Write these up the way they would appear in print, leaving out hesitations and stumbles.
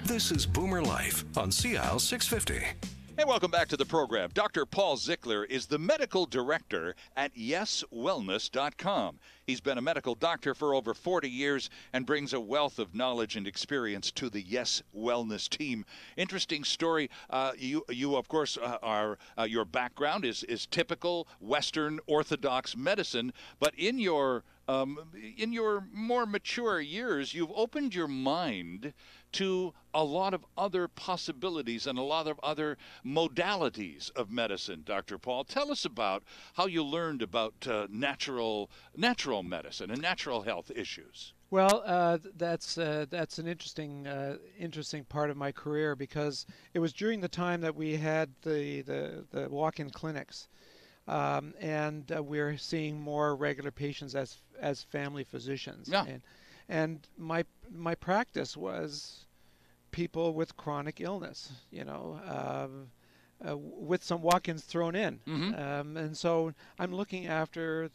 This is Boomer Life on CL 650. Hey, welcome back to the program. Dr. Paul Zickler is the medical director at YesWellness.com. He's been a medical doctor for over 40 years and brings a wealth of knowledge and experience to the Yes Wellness team. Interesting story. You of course, are your background is typical Western Orthodox medicine, but in your more mature years, you've opened your mind to a lot of other possibilities and a lot of other modalities of medicine. Dr. Paul, tell us about how you learned about natural medicine and natural health issues. Well, that's an interesting part of my career, because it was during the time that we had the walk-in clinics, and we're seeing more regular patients as family physicians. Yeah. And my practice was people with chronic illness, with some walk-ins thrown in. Mm-hmm. And so I'm looking after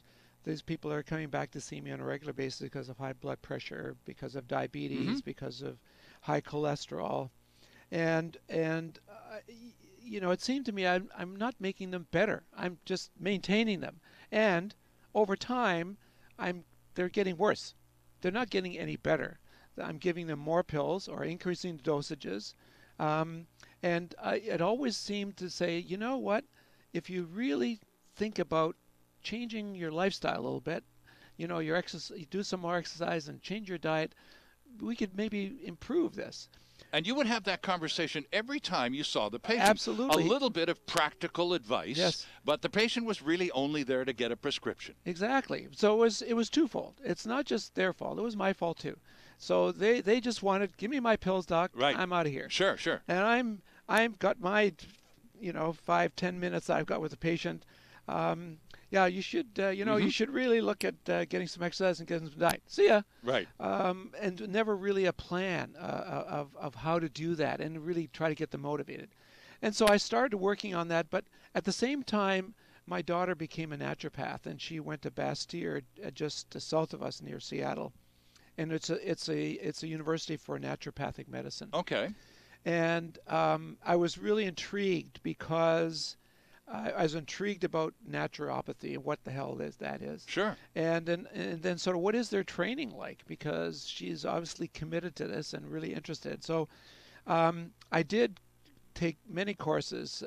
these people that are coming back to see me on a regular basis because of high blood pressure, because of diabetes, Mm-hmm. because of high cholesterol. And it seemed to me I'm not making them better. I'm just maintaining them. And over time, they're getting worse. They're not getting any better. I'm giving them more pills or increasing the dosages. It always seemed to say, you know what, if you really think about changing your lifestyle a little bit, your exercise, you do some more exercise and change your diet, we could maybe improve this. And you would have that conversation every time you saw the patient. Absolutely. A little bit of practical advice, yes. But the patient was really only there to get a prescription. Exactly. So it was twofold. It's not just their fault. It was my fault too. So they just wanted, give me my pills, doc. Right. I'm out of here. Sure. And I've got my 5-10 minutes I've got with the patient. You should Mm-hmm. you should really look at getting some exercise and getting some diet. See ya. Right. And never really a plan of how to do that and really try to get them motivated. And so I started working on that, but at the same time, my daughter became a naturopath, and she went to Bastyr, just south of us near Seattle, and it's a university for naturopathic medicine. Okay. And I was really intrigued because I was intrigued about naturopathy and what the hell that is. Sure. And then sort of what is their training like? Because she's obviously committed to this and really interested. So I did take many courses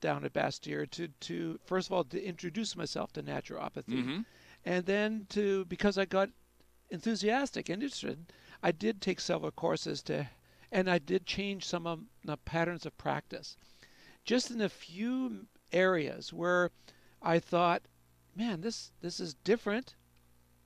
down at Bastyr to first of all to introduce myself to naturopathy, Mm-hmm. and then because I got enthusiastic and interested, I did take several courses and I did change some of the patterns of practice, just in a few areas where I thought, man, this is different,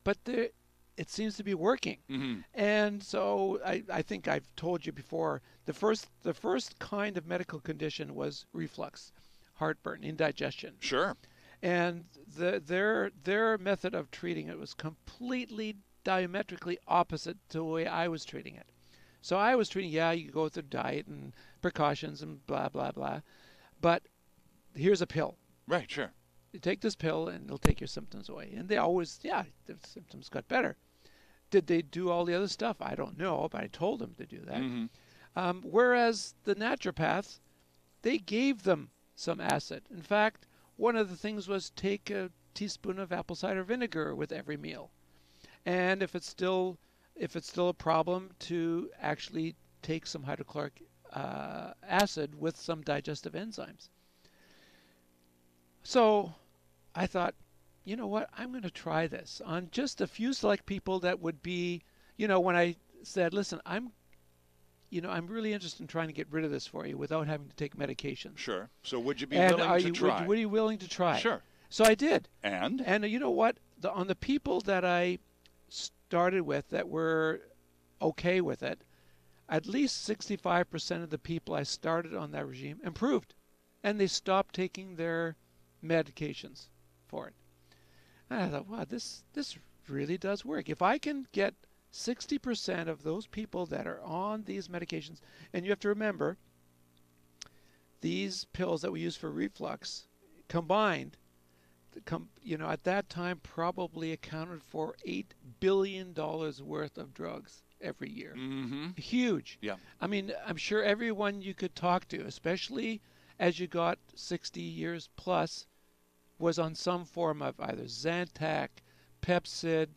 but it seems to be working. Mm-hmm. And so I think I've told you before, the first kind of medical condition was reflux, heartburn, indigestion. Sure. And their method of treating it was completely diametrically opposite to the way I was treating it. So I was treating, you go through diet and precautions and blah, blah, blah. But here's a pill. Right, sure. You take this pill and it'll take your symptoms away. And they always, their symptoms got better. Did they do all the other stuff? I don't know, but I told them to do that. Mm-hmm. Whereas the naturopaths, they gave them some acid. In fact, one of the things was take a teaspoon of apple cider vinegar with every meal. And if it's still a problem, to actually take some hydrochloric acid with some digestive enzymes. So I thought, you know what, I'm going to try this on just a few select people that would be, when I said, listen, I'm really interested in trying to get rid of this for you without having to take medication. Sure. So would you be willing to try? Would you willing to try? Sure. So I did. And you know what? On the people that I started with that were okay with it, at least 65% of the people I started on that regime improved, and they stopped taking their medications for it. And I thought, wow, this really does work. If I can get 60% of those people that are on these medications, and you have to remember, these pills that we use for reflux combined, at that time probably accounted for $8 billion worth of drugs every year. Mm-hmm. Huge. Yeah. I mean, I'm sure everyone you could talk to, especially as you got 60 years plus, was on some form of either Zantac, Pepcid,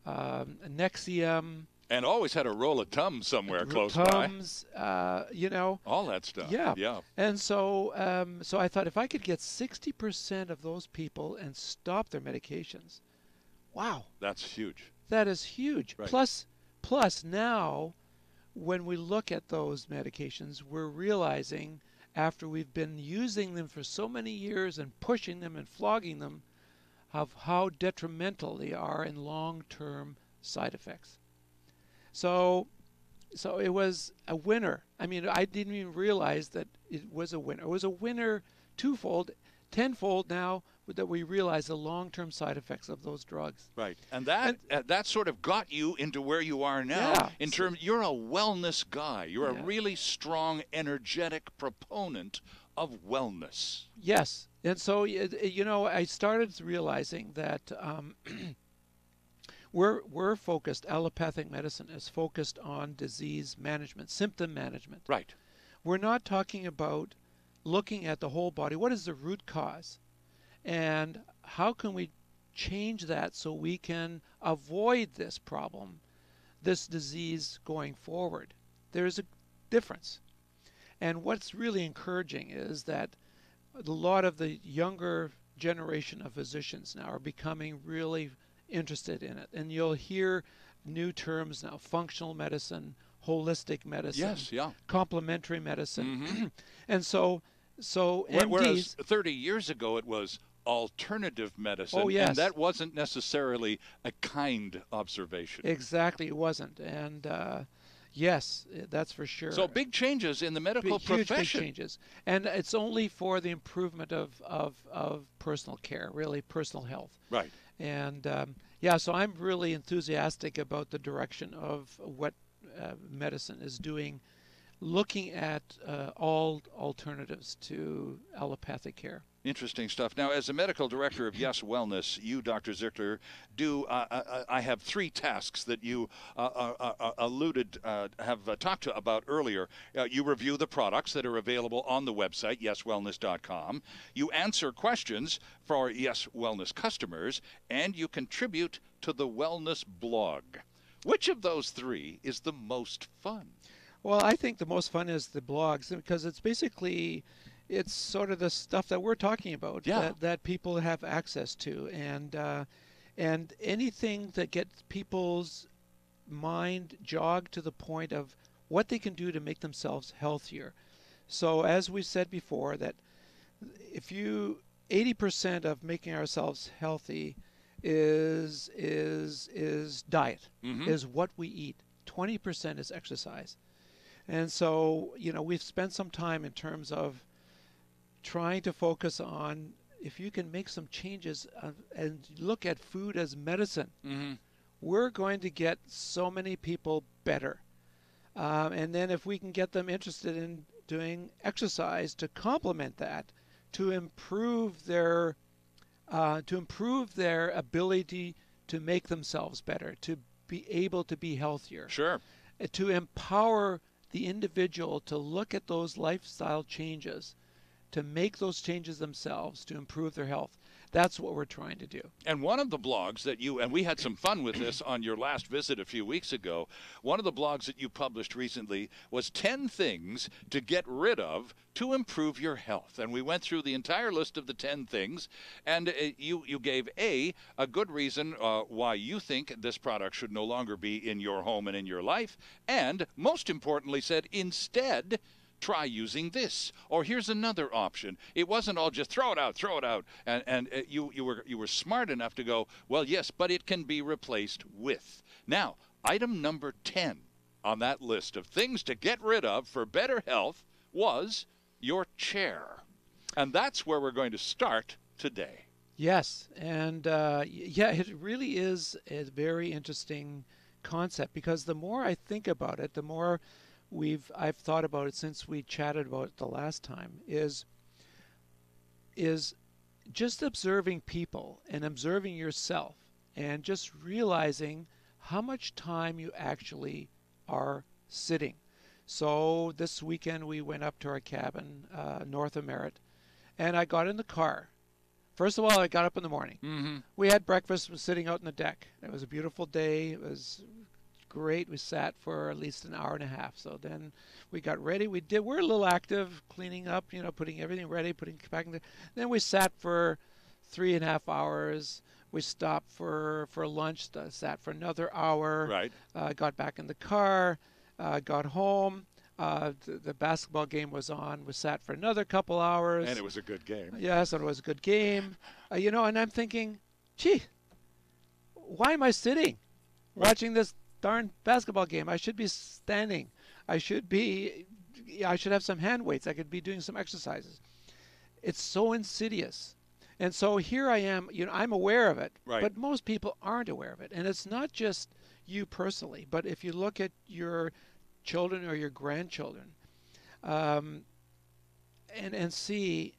Nexium, And always had a roll of Tums somewhere close Tums, by. All that stuff. Yeah. Yeah. And so, so I thought if I could get 60% of those people and stop their medications, wow, That's huge. that is huge. Right. Plus now, when we look at those medications, we're realizing after we've been using them for so many years and pushing them and flogging them, of how detrimental they are in long-term side effects. So it was a winner. I mean, I didn't even realize that it was a winner. It was a winner twofold, tenfold now that we realize the long-term side effects of those drugs. Right. And that sort of got you into where you are now. Yeah. In terms, you're a wellness guy. You're Yeah. a really strong, energetic proponent of wellness. Yes. And so, I started realizing that we're focused, allopathic medicine is focused on disease management, symptom management. Right. We're not talking about looking at the whole body. What is the root cause? And how can we change that so we can avoid this problem, this disease going forward? There's a difference. And what's really encouraging is that a lot of the younger generation of physicians now are becoming really interested in it. And you'll hear new terms now: functional medicine, holistic medicine, Yes, yeah. complementary medicine. Mm-hmm. And so Whereas MDs, 30 years ago it was alternative medicine. Oh, yes. And that wasn't necessarily a kind observation. exactly, it wasn't. And yes, that's for sure. So big changes in the medical Huge, profession. big changes. And it's only for the improvement of personal care, really personal health. Right. And so I'm really enthusiastic about the direction of what medicine is doing, looking at all alternatives to allopathic care. Interesting stuff. Now, as the medical director of Yes Wellness, you, Dr. Ziegler, do. I have three tasks that you have talked about earlier. You review the products that are available on the website, YesWellness.com. You answer questions for Yes Wellness customers, and you contribute to the Wellness blog. Which of those three is the most fun? Well, I think the most fun is the blogs, because it's sort of the stuff that we're talking about, Yeah. that people have access to, and anything that gets people's mind jogged to the point of what they can do to make themselves healthier. So as we said before, that if 80% of making ourselves healthy is diet, Mhm. is what we eat. 20% is exercise. And so, we've spent some time in terms of trying to focus on if you can make some changes and look at food as medicine, Mm-hmm. we're going to get so many people better. And then if we can get them interested in doing exercise to complement that, to improve their ability to make themselves better, to be able to be healthier, Sure. to empower the individual to look at those lifestyle changes, to make those changes themselves, to improve their health. That's what we're trying to do. And one of the blogs that and we had some fun with this on your last visit a few weeks ago, one of the blogs that you published recently was 10 things to get rid of to improve your health. And we went through the entire list of the 10 things, and you gave a good reason why you think this product should no longer be in your home and in your life, and most importantly said, instead, try using this, or here's another option. It wasn't all just throw it out, and you were smart enough to go, well, yes, but it can be replaced with. Now, item number 10 on that list of things to get rid of for better health was your chair, and that's where we're going to start today. Yes, and it really is a very interesting concept, because the more I think about it, the more I've thought about it since we chatted about it the last time, is just observing people and observing yourself and just realizing how much time you actually are sitting. So this weekend we went up to our cabin north of Merritt, and I got in the car. First of all, I got up in the morning. Mm-hmm. We had breakfast, was sitting out on the deck. It was a beautiful day. It was great. We sat for at least an hour and a half. So then we got ready. We're a little active, cleaning up, putting everything ready, putting back in there. Then we sat for 3.5 hours. We stopped for lunch, sat for another hour. Right. Got back in the car, got home. The basketball game was on. We sat for another couple hours. And it was a good game. Yes, it was a good game. And I'm thinking, gee, why am I sitting watching this darn basketball game? I should be standing. I should have some hand weights. I could be doing some exercises. It's so insidious. And so here I am, I'm aware of it, right. But most people aren't aware of it. And it's not just you personally, but if you look at your children or your grandchildren, and see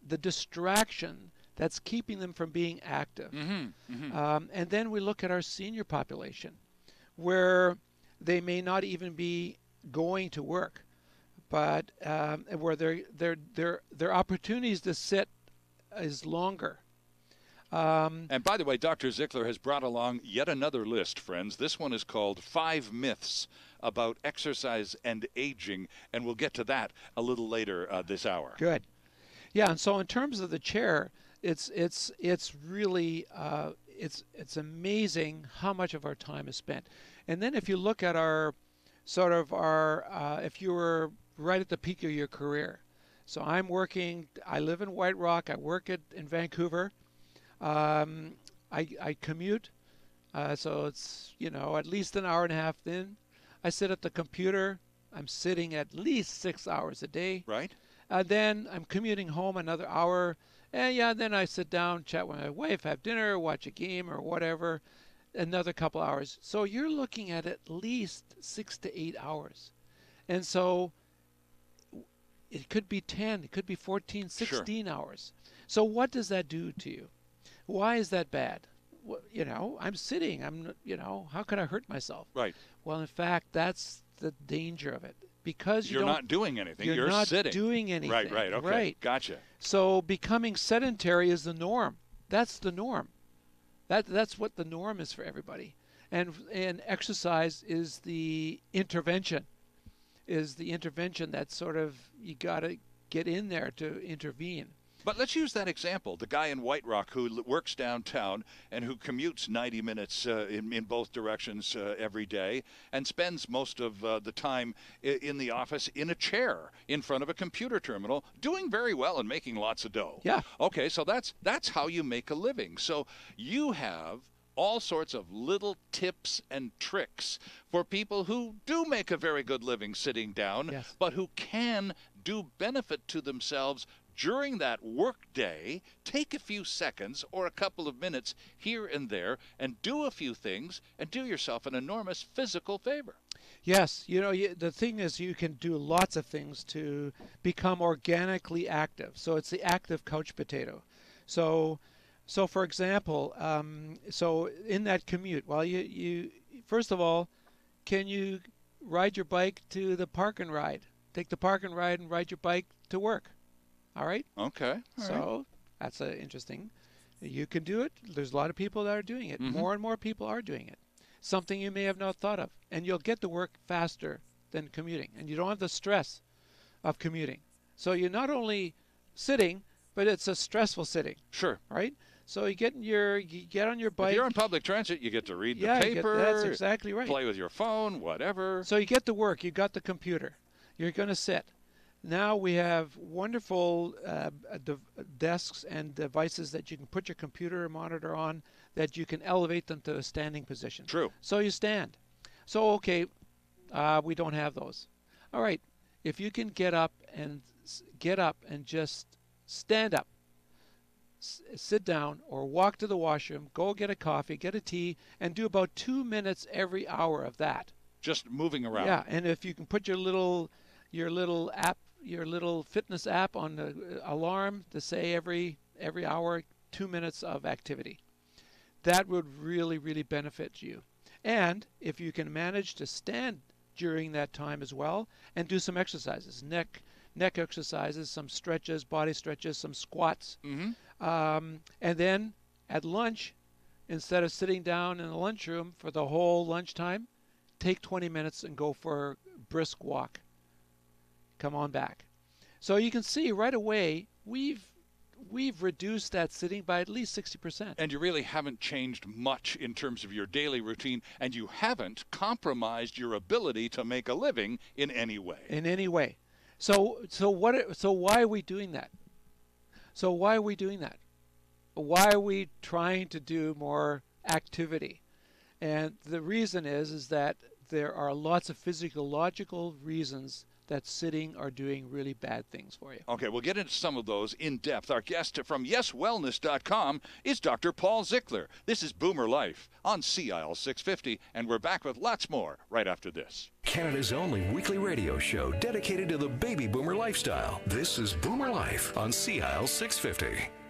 the distraction that's keeping them from being active. Mm-hmm. Mm-hmm. And then we look at our senior population, where they may not even be going to work, but where their opportunities to sit is longer. And by the way, Dr. Ziegler has brought along yet another list, friends. This one is called 5 Myths About Exercise and Aging, and we'll get to that a little later this hour. Good. Yeah, and so in terms of the chair, it's really it's amazing how much of our time is spent. And then if you look at if you were right at the peak of your career. So I live in White Rock, I work in Vancouver. I commute, so it's, at least an hour and a half in. I sit at the computer. I'm sitting at least 6 hours a day. Right. Then I'm commuting home another hour. And then I sit down, chat with my wife, have dinner, watch a game or whatever, another couple hours. So you're looking at least 6 to 8 hours. And so it could be 10, it could be 14, 16 sure. hours. So what does that do to you? Why is that bad? Well, I'm sitting. How could I hurt myself? Right. Well, in fact, that's the danger of it. Because you're not doing anything. You're not sitting. doing anything. Right. Okay. Right. Gotcha. So becoming sedentary is the norm. That's the norm. That's what the norm is for everybody. And exercise is the intervention. That sort of, you got to get in there to intervene. But let's use that example. The guy in White Rock who works downtown and who commutes 90 minutes in both directions every day and spends most of the time in the office in a chair in front of a computer terminal, doing very well and making lots of dough. Yeah. Okay, so that's how you make a living. So you have all sorts of little tips and tricks for people who do make a very good living sitting down, yes, but who can do benefit to themselves during that work day. Take a few seconds or a couple of minutes here and there and do a few things and do yourself an enormous physical favor. Yes, the thing is, you can do lots of things to become organically active. So it's the active couch potato. So for example, so in that commute, well, you first of all, can you ride your bike to the park and ride? Take the park and ride your bike to work. All right? Okay. So that's interesting. You can do it. There's a lot of people that are doing it. Mm-hmm. More and more people are doing it. Something you may have not thought of. And you'll get to work faster than commuting. And you don't have the stress of commuting. So you're not only sitting, but it's a stressful sitting. Sure. Right? So you get on your bike. If you're on public transit, you get to read the paper. That's exactly right. Play with your phone, whatever. So you get to work. You got the computer. You're going to sit. Now we have wonderful desks and devices that you can put your computer monitor on, that you can elevate them to a standing position. True. So you stand. So, okay, we don't have those. All right, if you can get up and just stand up, sit down or walk to the washroom, go get a coffee, get a tea, and do about 2 minutes every hour of that. Just moving around. Yeah, and if you can put your little fitness app on the alarm to say every hour 2 minutes of activity, that would really, really benefit you. And if you can manage to stand during that time as well and do some exercises, neck exercises, some stretches, body stretches, some squats. And then at lunch, instead of sitting down in the lunchroom for the whole lunchtime, take 20 minutes and go for a brisk walk. Come on back. So you can see right away we've reduced that sitting by at least 60%. And you really haven't changed much in terms of your daily routine, and you haven't compromised your ability to make a living in any way. In any way. So why are we doing that? Why are we trying to do more activity? And the reason is that there are lots of physiological reasons that sitting are doing really bad things for you. Okay, we'll get into some of those in depth. Our guest from YesWellness.com is Dr. Paul Zicler. This is Boomer Life on CIL 650, and we're back with lots more right after this. Canada's only weekly radio show dedicated to the baby boomer lifestyle. This is Boomer Life on CIL 650.